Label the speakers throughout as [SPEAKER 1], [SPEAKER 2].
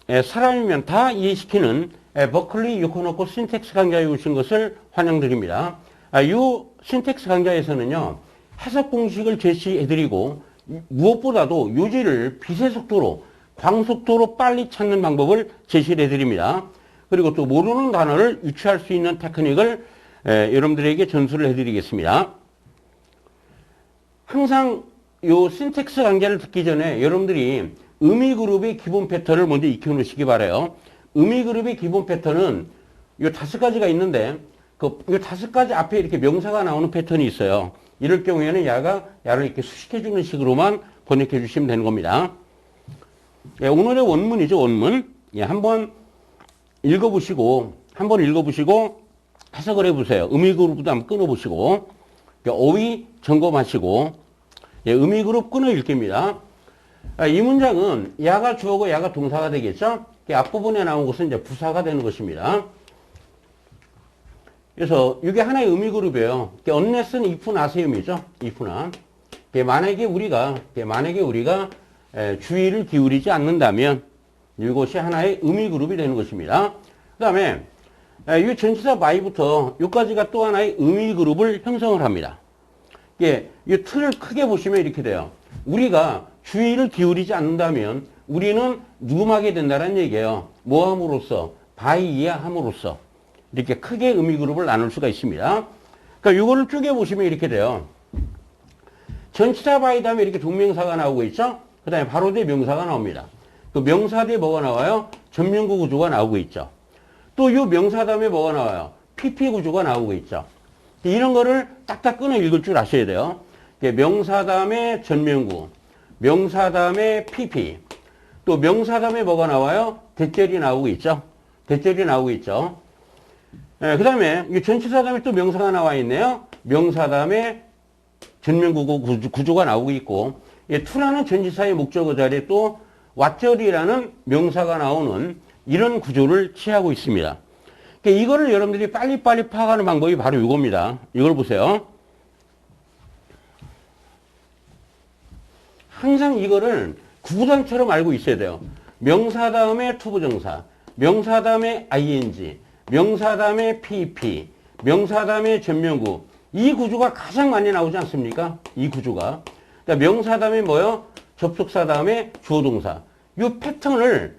[SPEAKER 1] 사람이면 다 이해시키는 버클리 유코노코 신텍스 강좌에 오신 것을 환영드립니다. 이 신텍스 강좌에서는요, 해석 공식을 제시해드리고 무엇보다도 요지를 빛의 속도로, 광속도로 빨리 찾는 방법을 제시를 해드립니다. 그리고 또 모르는 단어를 유추할 수 있는 테크닉을 여러분들에게 전수를 해드리겠습니다. 항상 요 신텍스 강좌를 듣기 전에 여러분들이 의미그룹의 기본 패턴을 먼저 익혀놓으시기 바라요. 의미그룹의 기본 패턴은 요 5가지가 있는데 요 5가지 앞에 이렇게 명사가 나오는 패턴이 있어요. 이럴 경우에는 야를 이렇게 수식해주는 식으로만 번역해 주시면 되는 겁니다. 오늘의 원문이죠, 원문. 한번 읽어보시고 해석을 해보세요. 의미그룹도 한번 끊어보시고, 어휘 점검하시고, 의미그룹 끊어 읽기입니다. 이 문장은 야가 주어고 야가 동사가 되겠죠? 앞부분에 나온 것은 이제 부사가 되는 것입니다. 그래서 이게 하나의 의미그룹이에요. unless는 if not의 의미죠. if not. 만약에 우리가 주의를 기울이지 않는다면 이것이 하나의 의미그룹이 되는 것입니다. 그 다음에 이 전치사 by부터 여기까지가 또 하나의 의미그룹을 형성을 합니다. 이 틀을 크게 보시면 이렇게 돼요. 우리가 주의를 기울이지 않는다면 우리는 누움하게 된다는 얘기예요. 뭐함으로써? by이야함으로써. 이렇게 크게 의미그룹을 나눌 수가 있습니다. 그러니까 이거를 쪼개보시면 이렇게 돼요. 전치사 by 다음에 이렇게 동명사가 나오고 있죠? 그 다음에 바로 뒤에 명사가 나옵니다. 그 명사 뒤에 뭐가 나와요? 전면구 구조가 나오고 있죠. 또 이 명사 다음에 뭐가 나와요? PP 구조가 나오고 있죠. 이런 거를 딱딱 끊어 읽을 줄 아셔야 돼요. 명사 다음에 전면구, 명사 다음에 PP, 또 명사 다음에 뭐가 나와요? 대절이 나오고 있죠. 대절이 나오고 있죠. 그 다음에 전치사 다음에 또 명사가 나와 있네요. 명사 다음에 전면구 구조가 나오고 있고, to라는 전치사의 목적어 자리에 또 왓절이라는 명사가 나오는 이런 구조를 취하고 있습니다. 이거를 여러분들이 빨리빨리 파악하는 방법이 바로 이겁니다. 이걸 보세요. 항상 이거를 구구단처럼 알고 있어야 돼요. 명사 다음에 투부정사, 명사 다음에 ing, 명사 다음에 pp, 명사 다음에 전면구. 이 구조가 가장 많이 나오지 않습니까? 이 구조가. 그러니까 명사 다음에 뭐요? 접속사 다음에 주어동사. 이 패턴을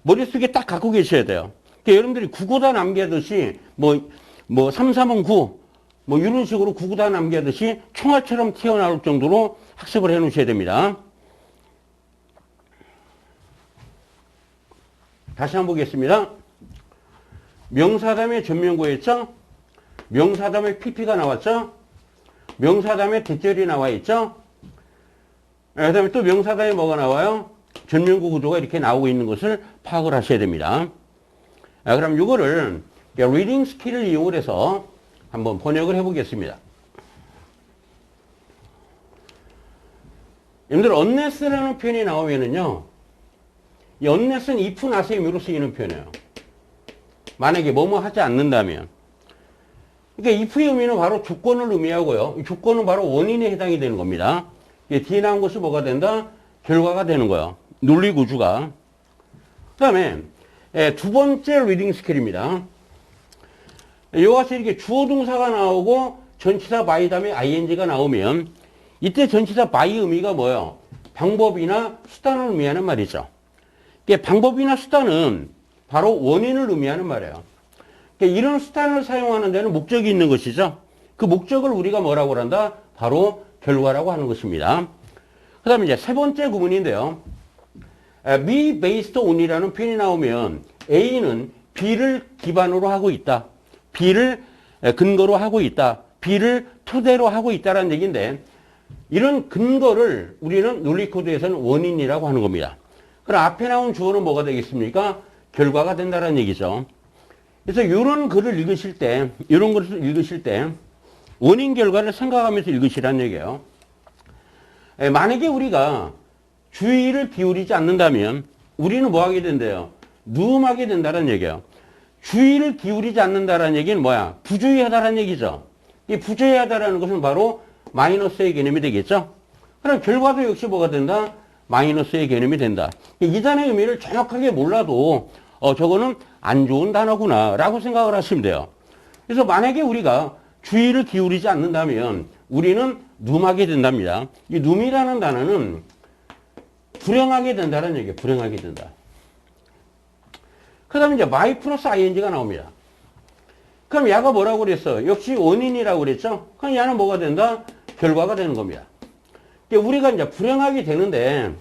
[SPEAKER 1] 머릿속에 딱 갖고 계셔야 돼요. 그러니까 여러분들이 구구다 남기하듯이 3, 3은 9 이런 식으로 구구다 남기하듯이 총알처럼 튀어나올 정도로 학습을 해 놓으셔야 됩니다. 다시 한번 보겠습니다. 명사 다음에 전면구였죠? 명사 다음에 PP가 나왔죠? 명사 다음에 대절이 나와 있죠? 그 다음에 또 명사 다음에 뭐가 나와요? 전면구 구조가 이렇게 나오고 있는 것을 파악을 하셔야 됩니다. 그럼 이거를 리딩 스킬을 이용을 해서 한번 번역을 해보겠습니다. 여러분들 unless라는 표현이 나오면은요, 이 unless는 if not의 의미로 쓰이는 표현이에요. 만약에 뭐뭐 하지 않는다면. 그러니까 if의 의미는 바로 조건을 의미하고요. 이 조건은 바로 원인에 해당이 되는 겁니다. 뒤에 나온 것이 뭐가 된다? 결과가 되는 거예요. 논리 구조가. 그 다음에 두 번째 리딩 스킬입니다. 이와같이 이렇게 주어 동사가 나오고 전치사 by 다음에 ing가 나오면 이때 전치사 by 의미가 뭐예요? 방법이나 수단을 의미하는 말이죠. 방법이나 수단은 바로 원인을 의미하는 말이에요. 이런 수단을 사용하는 데는 목적이 있는 것이죠. 그 목적을 우리가 뭐라고 한다? 바로 결과라고 하는 것입니다. 그 다음에 이제 세 번째 구문인데요. be based on이라는 표현이 나오면 A는 B를 기반으로 하고 있다. B를 근거로 하고 있다. B를 토대로 하고 있다는 얘기인데, 이런 근거를 우리는 논리코드에서는 원인이라고 하는 겁니다. 그럼 앞에 나온 주어는 뭐가 되겠습니까? 결과가 된다는 얘기죠. 그래서 이런 글을 읽으실 때, 이런 것을 읽으실 때 원인 결과를 생각하면서 읽으시라는 얘기예요. 만약에 우리가 주의를 기울이지 않는다면 우리는 뭐 하게 된대요? 누움하게 된다는 얘기예요. 주의를 기울이지 않는다는 얘기는 뭐야? 부주의하다는 얘기죠. 이 부주의하다라는 것은 바로 마이너스의 개념이 되겠죠. 그럼 결과도 역시 뭐가 된다? 마이너스의 개념이 된다. 이 단어의 의미를 정확하게 몰라도 저거는 안 좋은 단어구나 라고 생각을 하시면 돼요. 그래서 만약에 우리가 주의를 기울이지 않는다면 우리는 눔하게 된답니다. 이 눔이라는 단어는 불행하게 된다는 얘기예요. 불행하게 된다. 그 다음에 이제 my 플러스 ing가 나옵니다. 그럼 야가 뭐라고 그랬어? 역시 원인이라고 그랬죠? 그럼 야는 뭐가 된다? 결과가 되는 겁니다. 우리가 이제 불행하게 되는데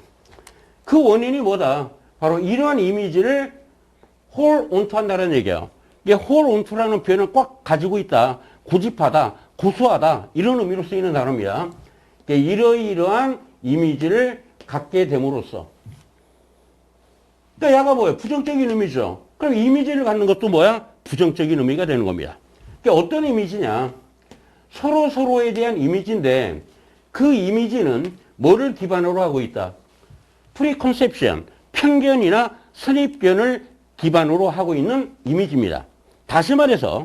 [SPEAKER 1] 그 원인이 뭐다? 바로 이러한 이미지를 hold onto 한다는 얘기예요. 이게 hold onto라는 표현을 꽉 가지고 있다. 고집하다, 고수하다 이런 의미로 쓰이는 단어입니다. 이러이러한 이미지를 갖게 됨으로써 그러니까 야가 뭐예요? 부정적인 의미죠. 그럼 이미지를 갖는 것도 뭐야? 부정적인 의미가 되는 겁니다. 그러니까 어떤 이미지냐? 서로에 대한 이미지인데 그 이미지는 뭐를 기반으로 하고 있다? 프리컨셉션, 편견이나 선입견을 기반으로 하고 있는 이미지입니다. 다시 말해서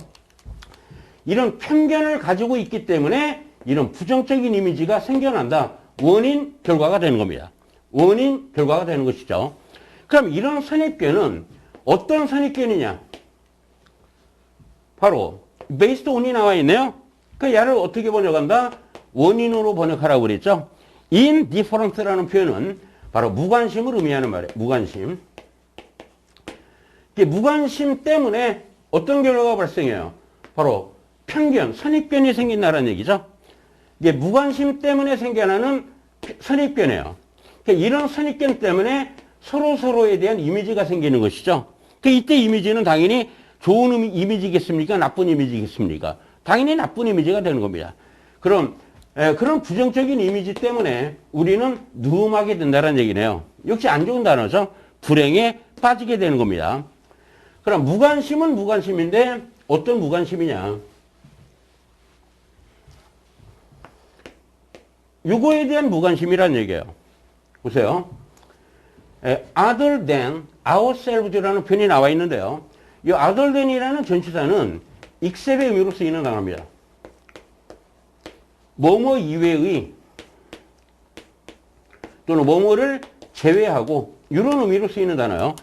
[SPEAKER 1] 이런 편견을 가지고 있기 때문에 이런 부정적인 이미지가 생겨난다. 원인, 결과가 되는 겁니다. 원인, 결과가 되는 것이죠. 그럼 이런 선입견은 어떤 선입견이냐? 바로 based on이 나와 있네요. 그 야를 어떻게 번역한다? 원인으로 번역하라고 그랬죠. indifferent라는 표현은 바로 무관심을 의미하는 말이에요. 무관심. 이게 무관심 때문에 어떤 결과가 발생해요? 바로 편견, 선입견이 생긴다는 얘기죠. 이게 무관심 때문에 생겨나는 선입견이에요. 그러니까 이런 선입견 때문에 서로에 대한 이미지가 생기는 것이죠. 그러니까 이때 이미지는 당연히 좋은 이미지겠습니까? 나쁜 이미지겠습니까? 당연히 나쁜 이미지가 되는 겁니다. 그런 부정적인 이미지 때문에 우리는 누움하게 된다는 얘기네요. 역시 안 좋은 단어죠. 불행에 빠지게 되는 겁니다. 그럼 무관심은 무관심인데 어떤 무관심이냐? 요거에 대한 무관심이라는 얘기예요. 보세요. other than ourselves라는 표현이 나와 있는데요. 이 other than이라는 전치사는 except의 의미로 쓰이는 단어입니다. 뭐뭐 이외의 또는 뭐뭐를 제외하고 이런 의미로 쓰이는 단어예요.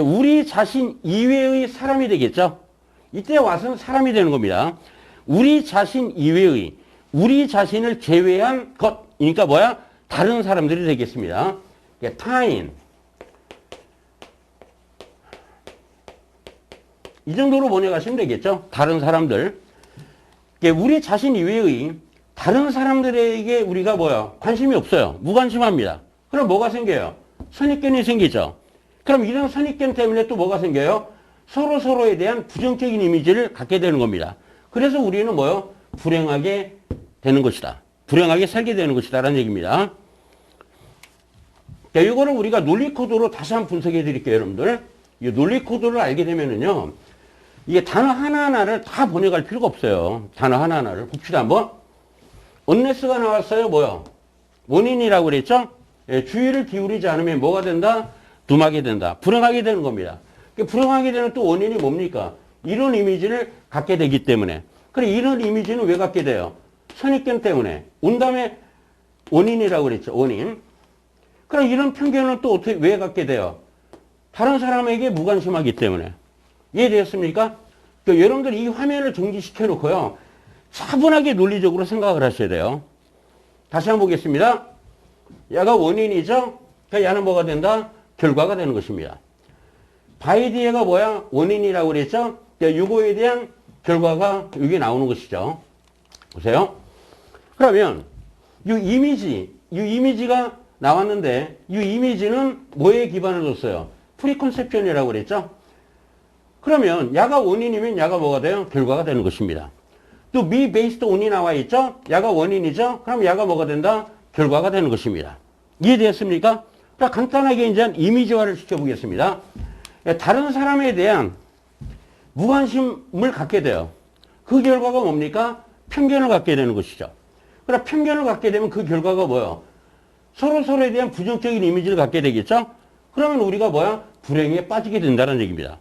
[SPEAKER 1] 우리 자신 이외의 사람이 되겠죠. 이때 와서는 사람이 되는 겁니다. 우리 자신 이외의 우리 자신을 제외한 것 그러니까 뭐야? 다른 사람들이 되겠습니다. 타인 이 정도로 번역하시면 되겠죠. 다른 사람들. 우리 자신 이외의 다른 사람들에게 우리가 뭐야? 관심이 없어요. 무관심합니다. 그럼 뭐가 생겨요? 선입견이 생기죠. 그럼 이런 선입견 때문에 또 뭐가 생겨요? 서로에 대한 부정적인 이미지를 갖게 되는 겁니다. 그래서 우리는 뭐요? 불행하게 되는 것이다. 불행하게 살게 되는 것이다. 라는 얘기입니다. 자, 이거를 우리가 논리 코드로 다시 한번 분석해 드릴게요. 여러분들. 이 논리 코드를 알게 되면은요. 이게 단어 하나하나를 다 번역할 필요가 없어요. 단어 하나하나를. 봅시다 한번. 언레스가 나왔어요. 뭐요? 원인이라고 그랬죠? 예, 주의를 기울이지 않으면 뭐가 된다? 둠하게 된다. 불행하게 되는 겁니다. 불행하게 되는 또 원인이 뭡니까? 이런 이미지를 갖게 되기 때문에. 그래, 이런 이미지는 왜 갖게 돼요? 선입견 때문에. 온 다음에 원인이라고 그랬죠. 원인. 그럼 이런 편견은 또 어떻게, 왜 갖게 돼요? 다른 사람에게 무관심하기 때문에. 이해되었습니까? 그러니까 여러분들 이 화면을 정지시켜 놓고요. 차분하게 논리적으로 생각을 하셔야 돼요. 다시 한번 보겠습니다. 야가 원인이죠? 그러니까 야는 뭐가 된다? 결과가 되는 것입니다. 바이 뒤에가 뭐야? 원인이라고 그랬죠? 그러니까 요거에 대한 결과가 여기 나오는 것이죠. 보세요. 그러면 이 이미지가 나왔는데 이 이미지는 뭐에 기반을 뒀어요? 프리컨셉션이라고 그랬죠? 그러면 야가 원인이면 야가 뭐가 돼요? 결과가 되는 것입니다. 또 me based on이 나와 있죠? 야가 원인이죠? 그럼 야가 뭐가 된다? 결과가 되는 것입니다. 이해되었습니까? 그러니까 간단하게 이제 이미지화를 시켜보겠습니다. 다른 사람에 대한 무관심을 갖게 돼요. 그 결과가 뭡니까? 편견을 갖게 되는 것이죠. 그러나 편견을 갖게 되면 그 결과가 뭐예요? 서로에 대한 부정적인 이미지를 갖게 되겠죠? 그러면 우리가 뭐야? 불행에 빠지게 된다는 얘기입니다.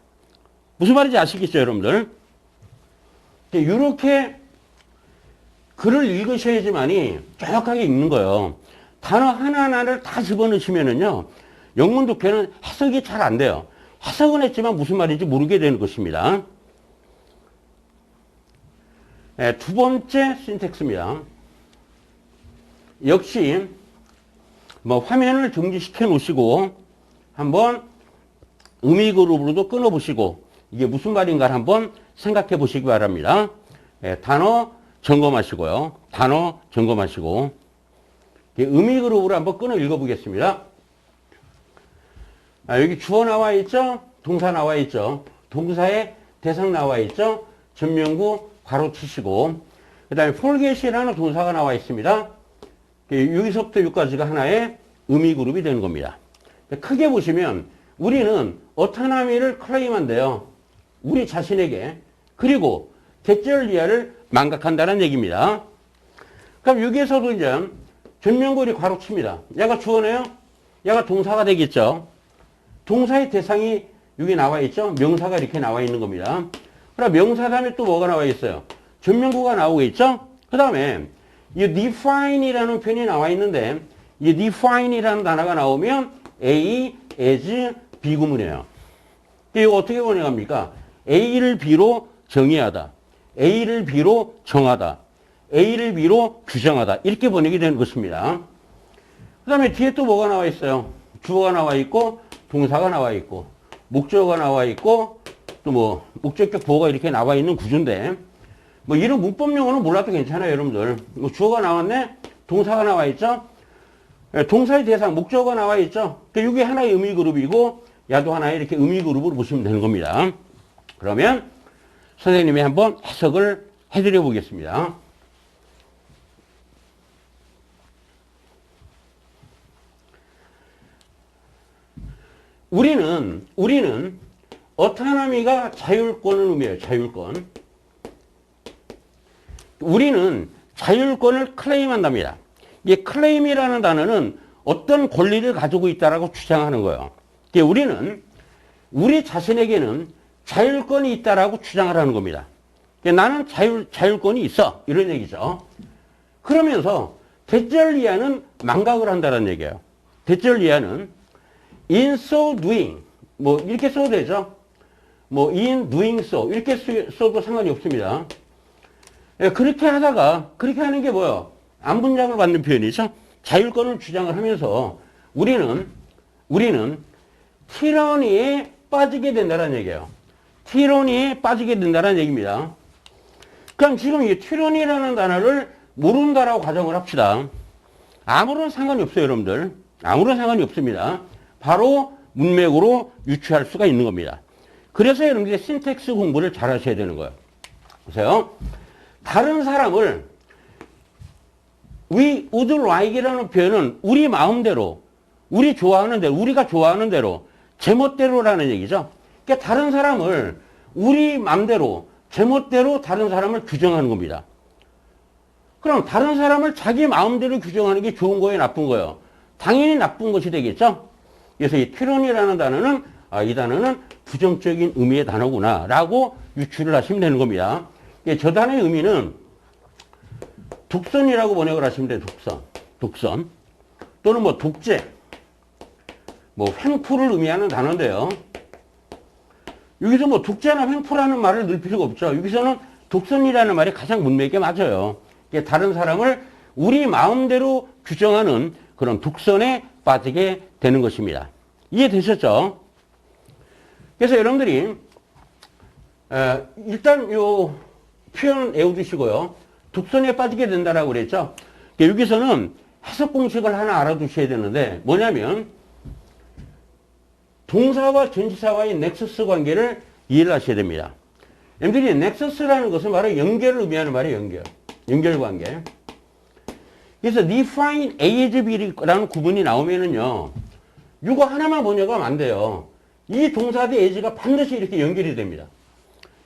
[SPEAKER 1] 무슨 말인지 아시겠죠, 여러분들? 이렇게 글을 읽으셔야지만이 정확하게 읽는 거예요. 단어 하나하나를 다 집어넣으시면은요, 영문 독해는 해석이 잘 안 돼요. 해석은 했지만 무슨 말인지 모르게 되는 것입니다. 네, 두 번째 신텍스입니다. 역시 뭐 화면을 정지시켜 놓으시고 한번 의미 그룹으로도 끊어 보시고 이게 무슨 말인가 한번 생각해 보시기 바랍니다. 네, 단어 점검하시고요. 단어 점검하시고 의미 그룹으로 한번 끊어 읽어 보겠습니다. 여기 주어 나와 있죠? 동사 나와 있죠? 동사의 대상 나와 있죠? 전면구 괄호 치시고 그 다음에 forget이라는 동사가 나와 있습니다. 여기서부터 여기까지가 하나의 의미 그룹이 되는 겁니다. 크게 보시면 우리는 어토노미를 클레임한대요. 우리 자신에게. 그리고 대절리아를 망각한다는 얘기입니다. 그럼 여기에서도 이제 전면구를 괄호 칩니다. 얘가 주어네요? 얘가 동사가 되겠죠? 동사의 대상이 여기 나와 있죠? 명사가 이렇게 나와 있는 겁니다. 그럼 명사 다음에 또 뭐가 나와 있어요? 전면구가 나오겠죠? 그 다음에 이 define이라는 표현이 나와 있는데 이 define이라는 단어가 나오면 A, as, 비구문이에요. 이거 어떻게 번역합니까? A를 B로 정의하다. A를 B로 정하다. A를 B로 규정하다. 이렇게 번역이 되는 것입니다. 그 다음에 뒤에 또 뭐가 나와 있어요? 주어가 나와 있고 동사가 나와 있고 목적어가 나와 있고 또 뭐 목적격 보어가 이렇게 나와 있는 구조인데 뭐 이런 문법 용어는 몰라도 괜찮아요, 여러분들. 뭐 주어가 나왔네, 동사가 나와 있죠, 동사의 대상 목적어가 나와 있죠. 그러니까 이게 하나의 의미 그룹이고 야도 하나의 이렇게 의미 그룹으로 보시면 되는 겁니다. 그러면 선생님이 한번 해석을 해드려 보겠습니다. 우리는 어토노미가 자율권을 의미해요. 자율권. 우리는 자율권을 클레임한답니다. 이 클레임이라는 단어는 어떤 권리를 가지고 있다라고 주장하는 거예요. 우리는 우리 자신에게는 자율권이 있다라고 주장을 하는 겁니다. 나는 자율권이 있어. 이런 얘기죠. 그러면서 대절리아는 망각을 한다는 얘기예요. 대절리아는 in so doing 뭐 이렇게 써도 되죠. 뭐 in doing so 이렇게 써도 상관이 없습니다. 그렇게 하다가 그렇게 하는 게 뭐예요? 안분장을 받는 표현이죠. 자율권을 주장을 하면서 우리는 티러니에 빠지게 된다는 얘기예요. 티러니에 빠지게 된다는 얘기입니다. 그럼 지금 이 티러니라는 단어를 모른다라고 가정을 합시다. 아무런 상관이 없어요, 여러분들. 아무런 상관이 없습니다. 바로 문맥으로 유추할 수가 있는 겁니다. 그래서 여러분들이 신텍스 공부를 잘 하셔야 되는 거예요. 보세요. 다른 사람을 we would like이라는 표현은 우리 마음대로, 우리 좋아하는 대로, 우리가 좋아하는 대로, 제멋대로라는 얘기죠. 그러니까 다른 사람을 우리 마음대로, 제멋대로 다른 사람을 규정하는 겁니다. 그럼 다른 사람을 자기 마음대로 규정하는 게 좋은 거예요, 나쁜 거예요? 당연히 나쁜 것이 되겠죠. 그래서 이 티런이라는 단어는 이 단어는 부정적인 의미의 단어구나 라고 유추를 하시면 되는 겁니다. 저 단어의 의미는 독선이라고 번역을 하시면 돼요. 독선 또는 뭐 독재, 뭐 횡포를 의미하는 단어인데요. 여기서 뭐 독재나 횡포라는 말을 넣을 필요가 없죠. 여기서는 독선이라는 말이 가장 문맥에 맞아요. 다른 사람을 우리 마음대로 규정하는 그런 독선에 빠지게 되는 것입니다. 이해되셨죠? 그래서 여러분들이 일단 요 표현 외워두시고요. 독선에 빠지게 된다라고 그랬죠? 여기서는 해석 공식을 하나 알아두셔야 되는데 뭐냐면 동사와 전치사와의 넥서스 관계를 이해를 하셔야 됩니다. 여러분들이 넥서스라는 것은 바로 연결을 의미하는 말이에요. 연결 관계. 그래서 define A as B라는 구분이 나오면은요, 이거 하나만 번역하면 안 돼요. 이 동사 대 as가 반드시 이렇게 연결이 됩니다.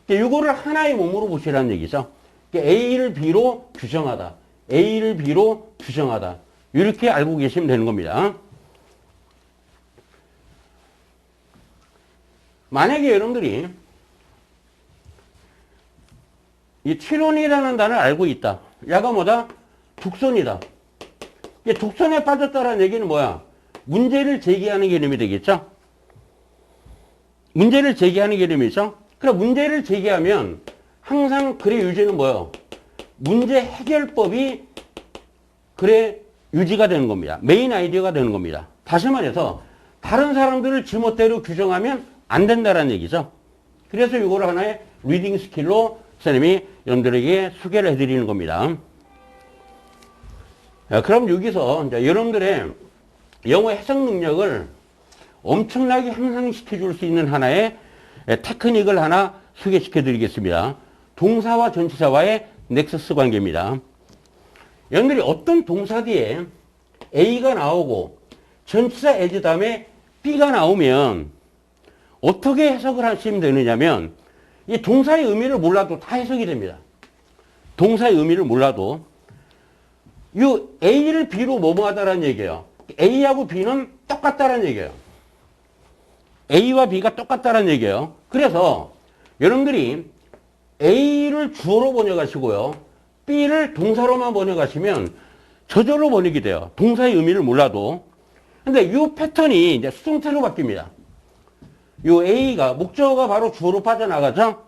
[SPEAKER 1] 이거를 하나의 몸으로 보시라는 얘기죠. A를 B로 규정하다. A를 B로 규정하다. 이렇게 알고 계시면 되는 겁니다. 만약에 여러분들이 이 티론이라는 단어를 알고 있다. 야가 뭐다? 독선이다. 이제 독선에 빠졌다라는 얘기는 뭐야? 문제를 제기하는 개념이 되겠죠? 문제를 제기하는 개념이죠? 그럼 문제를 제기하면 항상 글의 유지는 뭐예요? 문제 해결법이 글의 유지가 되는 겁니다. 메인 아이디어가 되는 겁니다. 다시 말해서 다른 사람들을 지멋대로 규정하면 안 된다는 얘기죠. 그래서 이걸 하나의 리딩 스킬로 선생님이 여러분들에게 소개를 해드리는 겁니다. 자, 그럼 여기서 이제 여러분들의 영어 해석 능력을 엄청나게 향상시켜 줄 수 있는 하나의 테크닉을 하나 소개시켜 드리겠습니다. 동사와 전치사와의 넥서스 관계입니다. 여러분들이 어떤 동사 뒤에 A가 나오고 전치사 as 다음에 B가 나오면 어떻게 해석을 하시면 되느냐면 이 동사의 의미를 몰라도 다 해석이 됩니다. 동사의 의미를 몰라도 이 A를 B로 뭐뭐하다라는 얘기예요. A하고 B는 똑같다라는 얘기예요. A와 B가 똑같다라는 얘기예요. 그래서 여러분들이 A를 주어로 번역하시고요. B를 동사로만 번역하시면 저절로 번역이 돼요. 동사의 의미를 몰라도. 근데 이 패턴이 이제 수동태로 바뀝니다. 이 A가 목적어가 바로 주어로 빠져나가죠.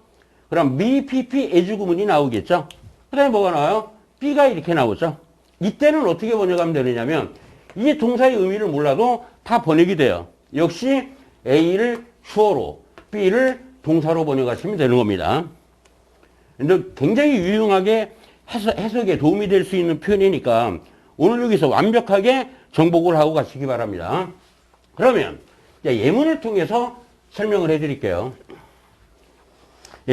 [SPEAKER 1] 그럼 me, pp, as 구문이 나오겠죠. 그 다음에 뭐가 나와요? B가 이렇게 나오죠. 이때는 어떻게 번역하면 되느냐면 이 동사의 의미를 몰라도 다 번역이 돼요. 역시 A를 주어로 B를 동사로 번역하시면 되는 겁니다. 근데 굉장히 유용하게 해석에 도움이 될 수 있는 표현이니까 오늘 여기서 완벽하게 정복을 하고 가시기 바랍니다. 그러면 예문을 통해서 설명을 해드릴게요.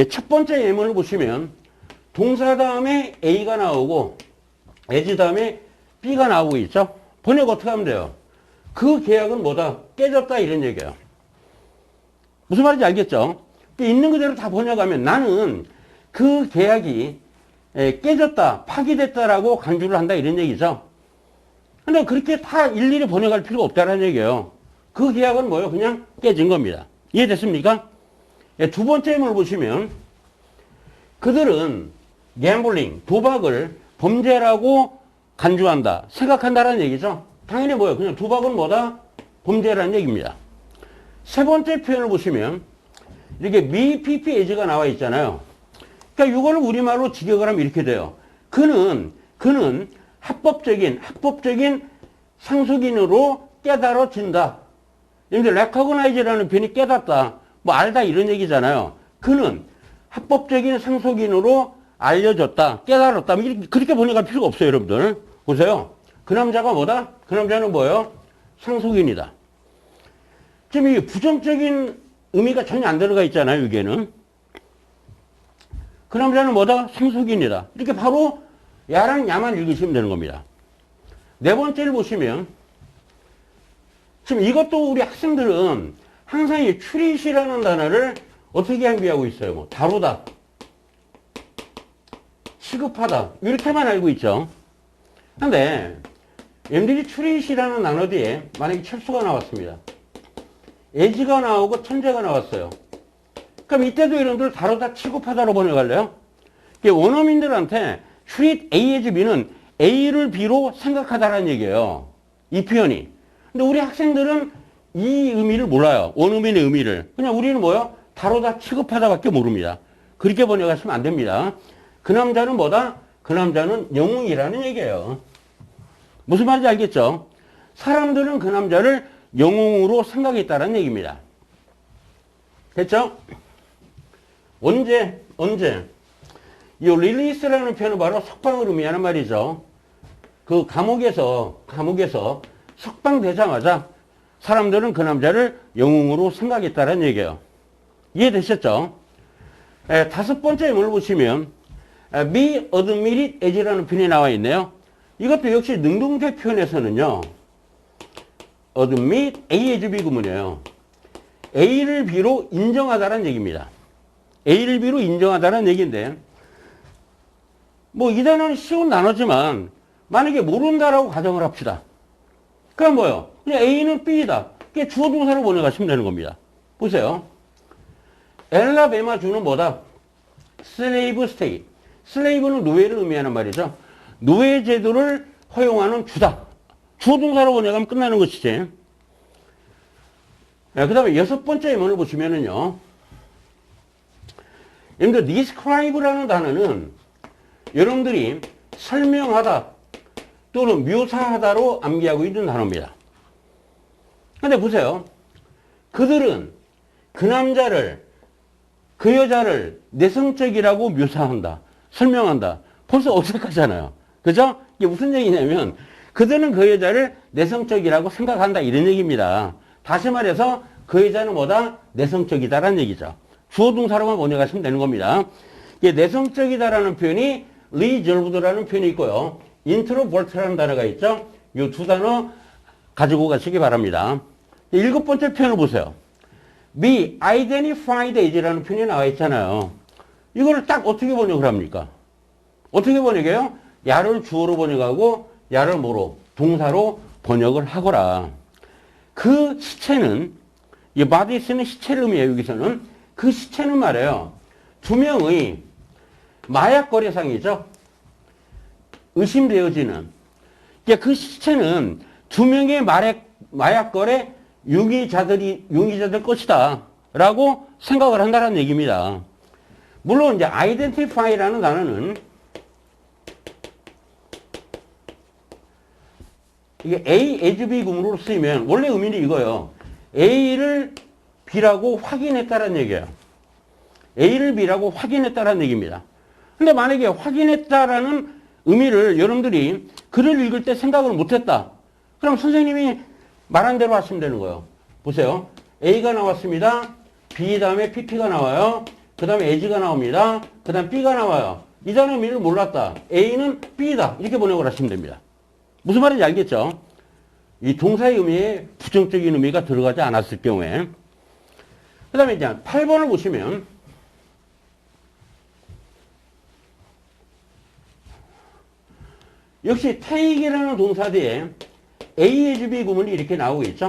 [SPEAKER 1] 첫 번째 예문을 보시면 동사 다음에 A가 나오고 as 다음에 B가 나오고 있죠. 번역 어떻게 하면 돼요? 그 계약은 뭐다? 깨졌다 이런 얘기예요. 무슨 말인지 알겠죠? 있는 그대로 다 번역하면 나는 그 계약이 깨졌다, 파기됐다라고 간주를 한다 이런 얘기죠. 근데 그렇게 다 일일이 번역할 필요가 없다는 얘기예요. 그 계약은 뭐예요? 그냥 깨진 겁니다. 이해됐습니까? 두 번째 예문을 보시면 그들은 갬블링, 도박을 범죄라고 간주한다, 생각한다라는 얘기죠. 당연히 뭐예요? 그냥 도박은 뭐다? 범죄라는 얘기입니다. 세 번째 표현을 보시면 이렇게 me, pp, as가 나와 있잖아요. 그러니까 이거를 우리말로 직역을 하면 이렇게 돼요. 그는 합법적인 상속인으로 깨달아진다. 여러분들 recognize라는 표현이 깨닫다, 뭐 알다 이런 얘기잖아요. 그는 합법적인 상속인으로 알려졌다, 깨달았다. 그렇게 번역할 필요가 없어요, 여러분들. 보세요. 그 남자가 뭐다? 그 남자는 뭐예요? 상속인이다. 지금 이 부정적인 의미가 전혀 안 들어가 있잖아요, 여기에는. 그 남자는 뭐다? 상속인이다. 이렇게 바로 야랑 야만 읽으시면 되는 겁니다. 네 번째를 보시면 지금 이것도 우리 학생들은 항상 이 treat이라는 단어를 어떻게 암기하고 있어요? 뭐 다루다, 취급하다 이렇게만 알고 있죠. 근데 여러분들이 treat이라는 단어 뒤에 만약에 철수가 나왔습니다. as가 나오고 천재가 나왔어요. 그럼 이때도 여러분들 다루다, 취급하다로 번역할래요? 원어민들한테 treat A as B는 A를 B로 생각하다라는 얘기예요. 이 표현이. 근데 우리 학생들은 이 의미를 몰라요. 원어민의 의미를. 그냥 우리는 뭐요? 다루다, 취급하다밖에 모릅니다. 그렇게 번역하시면 안 됩니다. 그 남자는 뭐다? 그 남자는 영웅이라는 얘기예요. 무슨 말인지 알겠죠? 사람들은 그 남자를 영웅으로 생각했다는 얘기입니다. 됐죠? 언제? 이 릴리스라는 표현은 바로 석방을 의미하는 말이죠. 그 감옥에서 석방되자마자 사람들은 그 남자를 영웅으로 생각했다는 얘기예요. 이해되셨죠? 다섯 번째 예문을 보시면 be admitted as라는 표현이 나와 있네요. 이것도 역시 능동태 표현에서는요. admit A as B 구문이에요. A를 B로 인정하다는 얘기입니다. A를 B로 인정하다는 얘기인데 뭐 이 단어는 쉬운 단어지만 만약에 모른다라고 가정을 합시다. 그럼 뭐예요? 그냥 A는 B이다. 그게 주어 동사로 번역하시면 되는 겁니다. 보세요. 엘라베마 주는 뭐다? 슬레이브 스테이트. 슬레이브는 노예를 의미하는 말이죠. 노예 제도를 허용하는 주다. 주어 동사로 번역하면 끝나는 것이지. 그 다음에 6번째 예문을 보시면은요. 여러분들 describe라는 단어는 여러분들이 설명하다 또는 묘사하다로 암기하고 있는 단어입니다. 근데 보세요. 그들은 그 남자를, 그 여자를 내성적이라고 묘사한다. 설명한다. 벌써 어색하잖아요. 그죠? 이게 무슨 얘기냐면 그들은 그 여자를 내성적이라고 생각한다. 이런 얘기입니다. 다시 말해서 그 여자는 뭐다? 내성적이다라는 얘기죠. 주어 동사로만 번역하시면 되는 겁니다. 이게 내성적이다라는 표현이 reserved라는 표현이 있고요. introvert라는 단어가 있죠. 이 두 단어 가지고 가시기 바랍니다. 7번째 표현을 보세요. be identified as라는 표현이 나와 있잖아요. 이거를 딱 어떻게 번역을 합니까? 어떻게 번역해요? 야를 주어로 번역하고 야를 뭐로? 동사로 번역을 하거라. 그 시체는, 이 body스는 시체를 의미해요. 여기서는. 그 시체는 말이에요. 두 명의 마약 거래상이죠. 의심되어지는. 그 시체는 두 명의 마약 거래 용의자들 것이다. 라고 생각을 한다는 얘기입니다. 물론 이제 identify라는 단어는 이게 A, as, B 구문으로 쓰이면 원래 의미는 이거예요. A를 B라고 확인했다는 얘기예요. A를 B라고 확인했다는 얘기입니다. 근데 만약에 확인했다라는 의미를 여러분들이 글을 읽을 때 생각을 못했다. 그럼 선생님이 말한 대로 하시면 되는 거예요. 보세요. A가 나왔습니다. B 다음에 PP가 나와요. 그 다음에 as가 나옵니다. 그 다음 B가 나와요. 이 단어 의미를 몰랐다. A는 B다. 이렇게 번역을 하시면 됩니다. 무슨 말인지 알겠죠? 이 동사의 의미에 부정적인 의미가 들어가지 않았을 경우에. 그 다음에 이제 8번을 보시면 역시 take이라는 동사 뒤에 A, as, B 구문이 이렇게 나오고 있죠.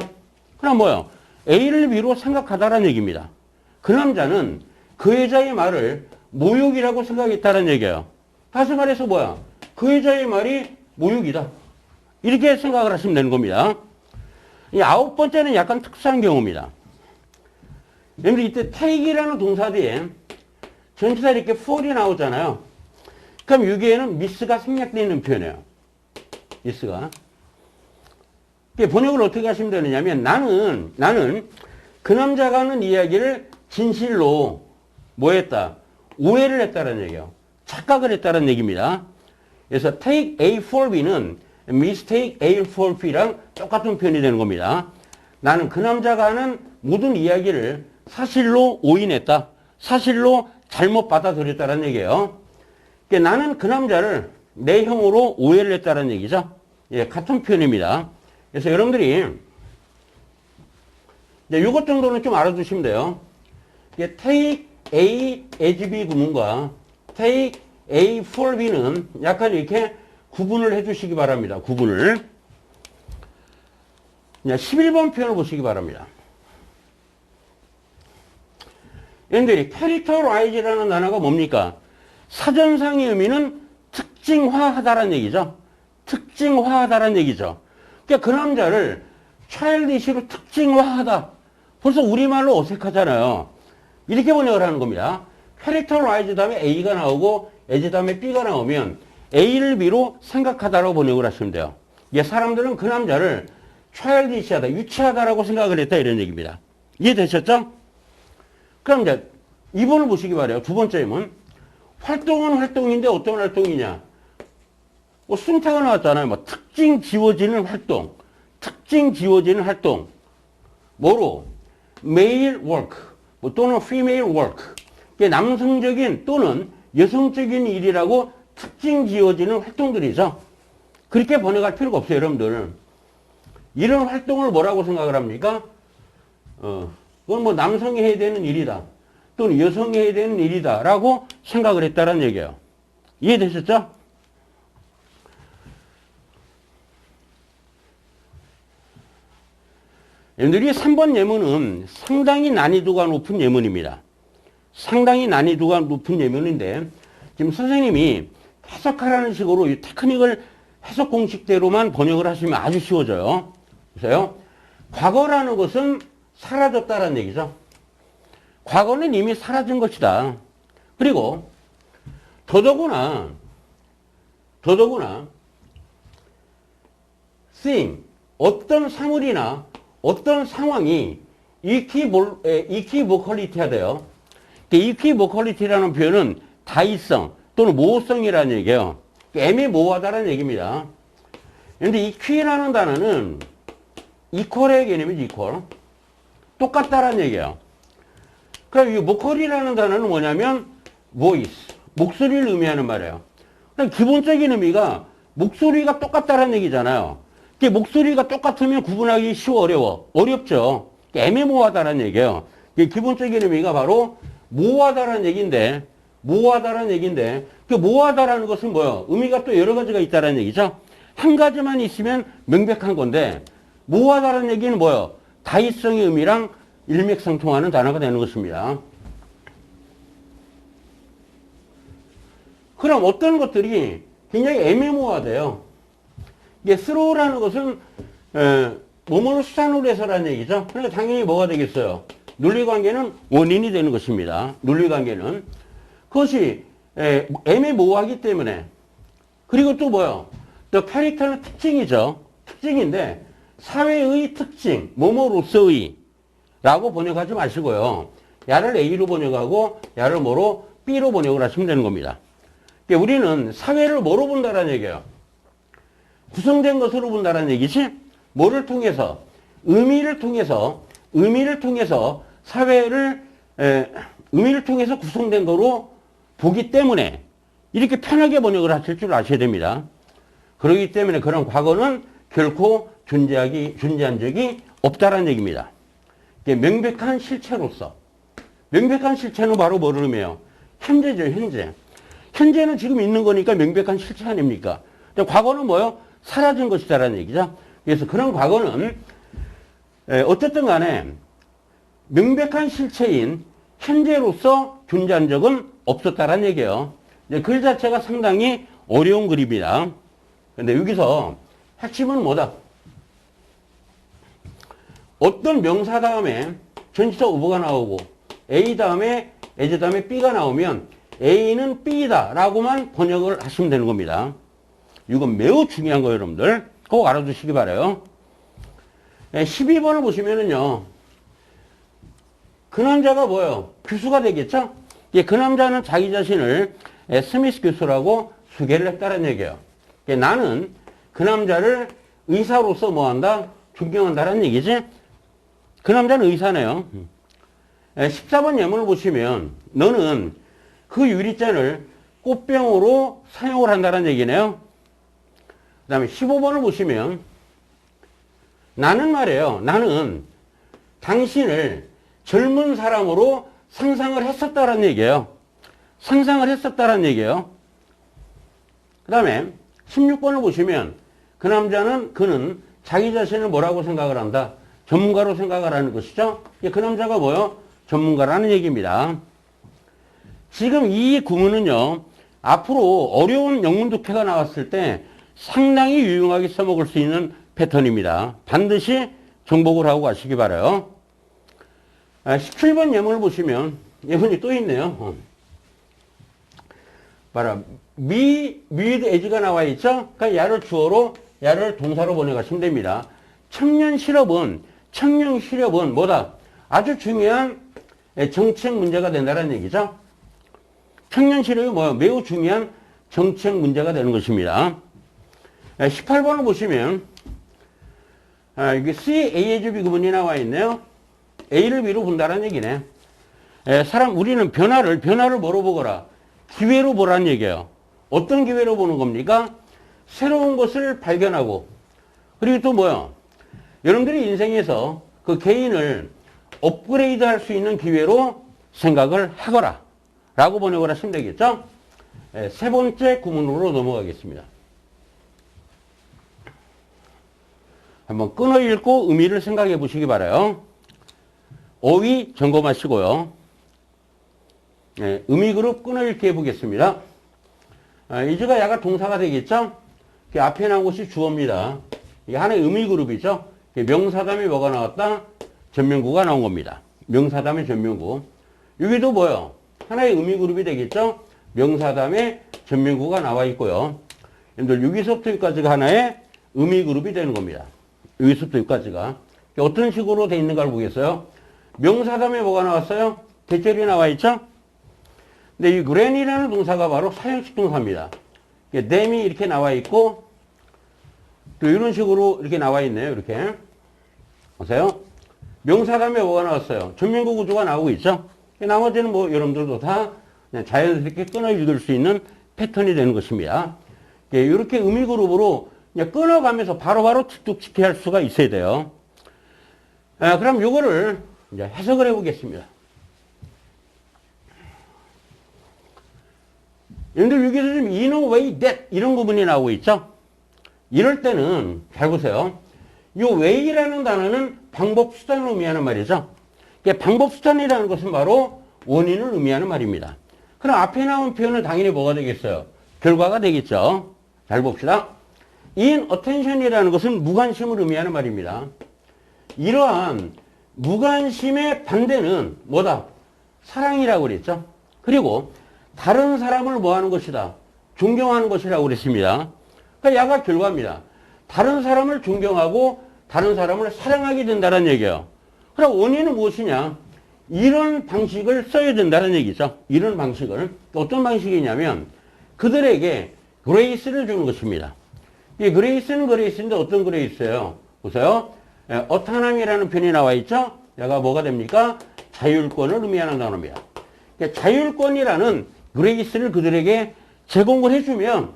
[SPEAKER 1] 그럼 뭐요? A를 B로 생각하다라는 얘기입니다. 그 남자는 그 여자의 말을 모욕이라고 생각했다는 얘기예요. 다시 말해서 뭐야? 그 여자의 말이 모욕이다. 이렇게 생각을 하시면 되는 겁니다. 이 9번째는 약간 특수한 경우입니다. 여러분들 이때 take이라는 동사 뒤에 전치사 이렇게 fall이 나오잖아요. 그럼 여기에는 miss가 생략되어 있는 표현이에요. miss가. 번역을 어떻게 하시면 되느냐면 나는 그 남자가 하는 이야기를 진실로 뭐 했다? 오해를 했다는 얘기예요. 착각을 했다는 얘기입니다. 그래서 take A for B는 mistake A for B랑 똑같은 표현이 되는 겁니다. 나는 그 남자가 하는 모든 이야기를 사실로 오인했다. 사실로 잘못 받아들였다는 얘기예요. 그러니까 나는 그 남자를 내 형으로 오해를 했다는 얘기죠. 예, 같은 표현입니다. 그래서 여러분들이 이것 정도는 좀 알아두시면 돼요. take A as B 구문과 take A for B는 약간 이렇게 구분을 해주시기 바랍니다. 구분을. 11번 표현을 보시기 바랍니다. 여러분들이 characterize라는 단어가 뭡니까? 사전상의 의미는 특징화하다라는 얘기죠. 특징화하다라는 얘기죠. 그러니까 그 남자를 childish로 특징화하다. 벌써 우리말로 어색하잖아요. 이렇게 번역을 하는 겁니다. characterize 다음에 A가 나오고 as 다음에 B가 나오면 A를 B로 생각하다라고 번역을 하시면 돼요. 이게 사람들은 그 남자를 childish하다, 유치하다라고 생각을 했다 이런 얘기입니다. 이해되셨죠? 그럼 이제 2번을 보시기 바래요. 두 번째 문. 활동은 활동인데 어떤 활동이냐? 순타가 나왔잖아요. 특징 지워지는 활동. 특징 지워지는 활동. 뭐로? male work. 또는 female work. 남성적인 또는 여성적인 일이라고 특징 지워지는 활동들이죠. 그렇게 번역할 필요가 없어요, 여러분들. 이런 활동을 뭐라고 생각을 합니까? 그건 남성이 해야 되는 일이다. 또는 여성이 해야 되는 일이다. 라고 생각을 했다는 얘기예요. 이해되셨죠? 여러분들이 3번 예문은 상당히 난이도가 높은 예문입니다. 상당히 난이도가 높은 예문인데 지금 선생님이 해석하라는 식으로 이 테크닉을 해석 공식대로만 번역을 하시면 아주 쉬워져요. 보세요. 과거라는 것은 사라졌다는 얘기죠. 과거는 이미 사라진 것이다. 그리고 더더구나 thing, 어떤 사물이나 어떤 상황이 이퀴보컬리티하대요. 이퀴보컬리티라는 표현은 다이성 또는 모호성이라는 얘기예요. 애매모호하다는 얘기입니다. 그런데 이퀴라는 단어는 이퀄의 개념이지, 이퀄. 똑같다라는 얘기예요. 그럼 이 보컬이라는 단어는 뭐냐면 voice, 목소리를 의미하는 말이에요. 그럼 기본적인 의미가 목소리가 똑같다라는 얘기잖아요. 목소리가 똑같으면 구분하기 쉬워, 어려워? 어렵죠. 애매모호하다라는 얘기예요. 기본적인 의미가 바로 모호하다라는 얘기인데, 그 모호하다라는 것은 뭐예요? 의미가 또 여러 가지가 있다라는 얘기죠. 한 가지만 있으면 명백한 건데, 모호하다라는 얘기는 뭐예요? 다이성의 의미랑 일맥상통하는 단어가 되는 것입니다. 그럼 어떤 것들이 굉장히 애매모호하대요. 이게 throw라는 것은 뭐뭐를 수단으로 해서라는 얘기죠. 그러니까 당연히 뭐가 되겠어요? 논리관계는 원인이 되는 것입니다. 논리관계는. 그것이 애매모호하기 때문에. 그리고 또 뭐요? 또 캐릭터는 특징이죠. 특징인데 사회의 특징, 뭐뭐로서의 라고 번역하지 마시고요. 야를 A로 번역하고 야를 뭐로? B로 번역을 하시면 되는 겁니다. 그러니까 우리는 사회를 뭐로 본다라는 얘기예요. 구성된 것으로 본다라는 얘기지, 뭐를 통해서? 의미를 통해서 사회를, 의미를 통해서 구성된 거로 보기 때문에 이렇게 편하게 번역을 하실 줄 아셔야 됩니다. 그렇기 때문에 그런 과거는 결코 존재한 적이 없다라는 얘기입니다. 명백한 실체로서. 명백한 실체는 바로 뭐를 의미해요? 현재죠, 현재. 현재는 지금 있는 거니까 명백한 실체 아닙니까? 근데 과거는 뭐요? 사라진 것이다라는 얘기죠. 그래서 그런 과거는 어쨌든 간에 명백한 실체인 현재로서 존재한 적은 없었다라는 얘기예요. 글 자체가 상당히 어려운 글입니다. 근데 여기서 핵심은 뭐다? 어떤 명사 다음에 전치사 오버가 나오고 A 다음에 as 다음에 B가 나오면 A는 B다 라고만 번역을 하시면 되는 겁니다. 이건 매우 중요한 거예요, 여러분들. 꼭 알아두시기 바라요. 12번을 보시면은요. 그 남자가 뭐예요? 교수가 되겠죠? 그 남자는 자기 자신을 스미스 교수라고 소개를 했다는 얘기예요. 나는 그 남자를 의사로서 뭐한다? 존경한다는 얘기지? 그 남자는 의사네요. 14번 예문을 보시면 너는 그 유리잔을 꽃병으로 사용을 한다는 얘기네요. 그 다음에 15번을 보시면 나는 말이에요. 나는 당신을 젊은 사람으로 상상을 했었다는 얘기예요. 상상을 했었다는 얘기예요. 그 다음에 16번을 보시면 그는 자기 자신을 뭐라고 생각을 한다? 전문가로 생각을 하는 것이죠. 그 남자가 뭐요? 전문가라는 얘기입니다. 지금 이 구문은요, 앞으로 어려운 영문 독해가 나왔을 때 상당히 유용하게 써먹을 수 있는 패턴입니다. 반드시 정복을 하고 가시기 바라요. 17번 예문을 보시면, 예문이 또 있네요. 봐라. me with as가 나와 있죠? 그러니까 야를 주어로, 야를 동사로 번역하시면 됩니다. 청년 실업은 뭐다? 아주 중요한 정책 문제가 된다는 얘기죠. 청년 실업이 뭐예요? 매우 중요한 정책 문제가 되는 것입니다. 18번을 보시면 이게 C, A, as, B 구문이 나와 있네요. A를 B로 본다는 얘기네. 우리는 변화를 뭐로 보거라? 기회로 보라는 얘기예요. 어떤 기회로 보는 겁니까? 새로운 것을 발견하고, 그리고 또 뭐요? 여러분들이 인생에서 그 개인을 업그레이드 할 수 있는 기회로 생각을 하거라 라고 번역을 하시면 되겠죠. 세 번째 구문으로 넘어가겠습니다. 한번 끊어 읽고 의미를 생각해 보시기 바라요. 어휘 점검하시고요. 의미 그룹 끊어 읽기 해보겠습니다. 이즈가 야가 동사가 되겠죠. 앞에 나온 것이 주어입니다. 이게 하나의 의미 그룹이죠. 명사담에 뭐가 나왔다? 전면구가 나온 겁니다. 명사담의 전면구. 여기도 뭐요? 하나의 의미 그룹이 되겠죠? 명사담에 전면구가 나와 있고요. 여러분들 여기서부터 여기까지가 하나의 의미 그룹이 되는 겁니다. 여기서부터 여기까지가. 어떤 식으로 돼 있는가를 보겠어요? 명사담에 뭐가 나왔어요? 대절이 나와 있죠? 근데 이 gran이라는 동사가 바로 사형식 동사입니다. tham이 이렇게 나와 있고, 또 이런 식으로 이렇게 나와 있네요. 이렇게. 보세요. 명사담에 뭐가 나왔어요? 전면구 구조가 나오고 있죠? 나머지는 뭐 여러분들도 다 그냥 자연스럽게 끊어 읽을 수 있는 패턴이 되는 것입니다. 이렇게 의미 그룹으로 그냥 끊어가면서 바로바로 툭툭 할 수가 있어야 돼요. 그럼 요거를 이제 해석을 해보겠습니다. 여러분들 여기서 지금 in a way that 이런 부분이 나오고 있죠? 이럴 때는 잘 보세요. 이 way라는 단어는 방법, 수단을 의미하는 말이죠. 방법, 수단이라는 것은 바로 원인을 의미하는 말입니다. 그럼 앞에 나온 표현은 당연히 뭐가 되겠어요? 결과가 되겠죠. 잘 봅시다. in attention이라는 것은 무관심을 의미하는 말입니다. 이러한 무관심의 반대는 뭐다? 사랑이라고 그랬죠. 그리고 다른 사람을 뭐 하는 것이다? 존경하는 것이라고 그랬습니다. 그러니까 야가 결과입니다. 다른 사람을 존경하고 다른 사람을 사랑하게 된다는 얘기예요. 그럼 원인은 무엇이냐? 이런 방식을 써야 된다는 얘기죠. 이런 방식을. 어떤 방식이냐면 그들에게 그레이스를 주는 것입니다. 이 그레이스는 그레이스인데 어떤 그레이스예요? 보세요. 어타남이라는 표현이 나와 있죠? 얘가 뭐가 됩니까? 자율권을 의미하는 단어입니다. 자율권이라는 그레이스를 그들에게 제공을 해주면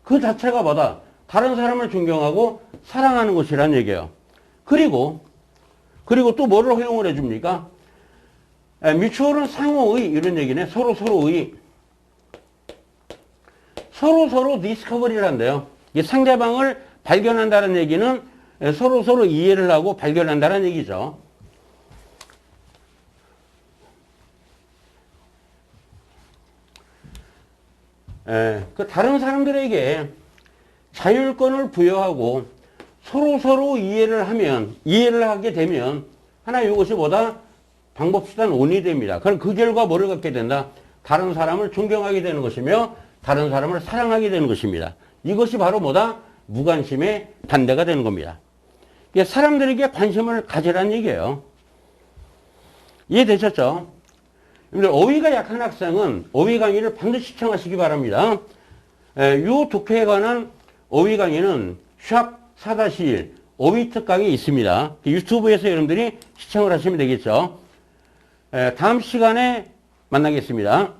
[SPEAKER 1] 그 자체가 뭐다? 다른 사람을 존경하고 사랑하는 것이라는 얘기예요. 그리고 또 뭐를 허용을 해줍니까? 뮤추얼은 상호의 이런 얘기네. 서로의 서로 디스커버리란데요. 상대방을 발견한다는 얘기는 서로 이해를 하고 발견한다는 얘기죠. 그 다른 사람들에게 자율권을 부여하고 서로 이해를 하게 되면 하나 이것이 뭐다? 방법, 수단, 원인이 됩니다. 그럼 그 결과 뭐를 갖게 된다? 다른 사람을 존경하게 되는 것이며 다른 사람을 사랑하게 되는 것입니다. 이것이 바로 뭐다? 무관심의 반대가 되는 겁니다. 사람들에게 관심을 가지라는 얘기예요. 이해되셨죠? 어휘가 약한 학생은 어휘 강의를 반드시 시청하시기 바랍니다. 이 독해에 관한 어휘 강의는 샵 4-1 어휘 특강이 있습니다. 유튜브에서 여러분들이 시청을 하시면 되겠죠. 다음 시간에 만나겠습니다.